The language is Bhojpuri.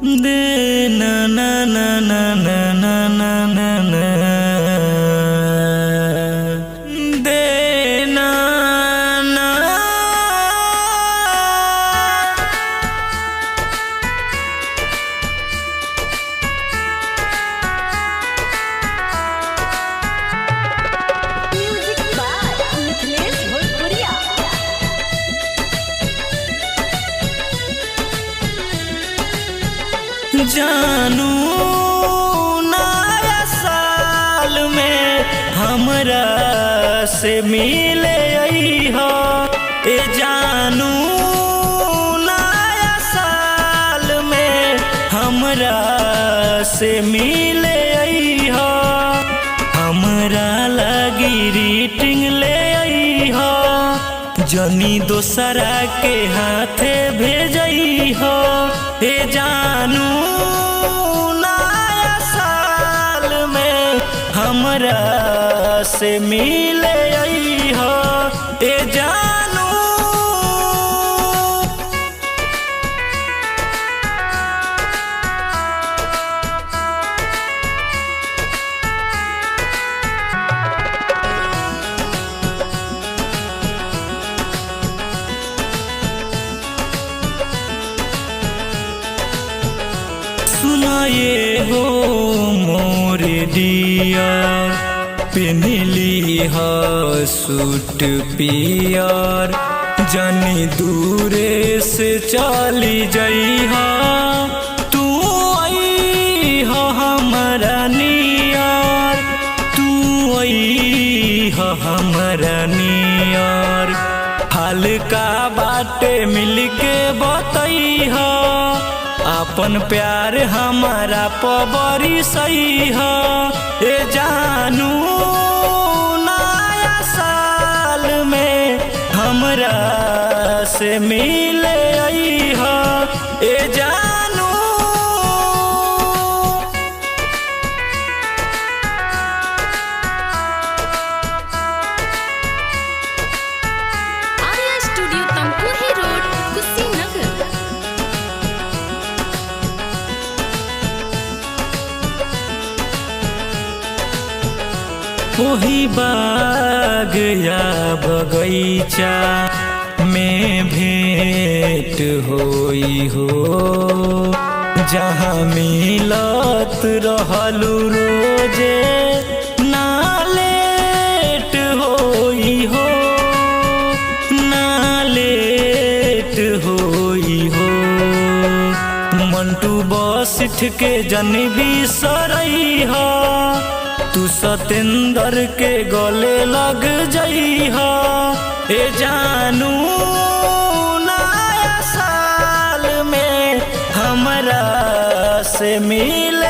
दे ना ना ना ना ना ना ना ना ना दे ना ना। म्यूजिक बाय मिथिलेश भोजपुरिया। जानू नया साल में हमरा से मिले अइहा। ए जानू नया साल में हमरा से मिले अइहा। हमरा लगी रीटिंग ले अइहा। जनी दोसरा के हाथे भेजइहा। ए जानू नया साल में हमरा से मिले अइहा। ए जानू सुनाए हो मोरे डियर, पेनली ह सूट पियर। जनी दूरे से चली जइहा। तू अइह हमरा नियर, तू अइह हमरा नियर। हल्का बाटे मिलके बतइहा। अपन प्यार हमारा पबरी सही है। ए जानू नया साल में हमरा से मिले अइहा। ए जानू आर्या स्टूडियो तमकुही रोड, कुशीनगर। वही बाग या बगीचा में भेंट होई हो। जहाँ मिलत रहलू रोजे ना लेट होई हो, ना लेट होई हो। मंटू बसिठ के जन बिसरई हो। तू सतेंद्र के गले लग जइहा। ए जानू नया साल में हमरा से मिल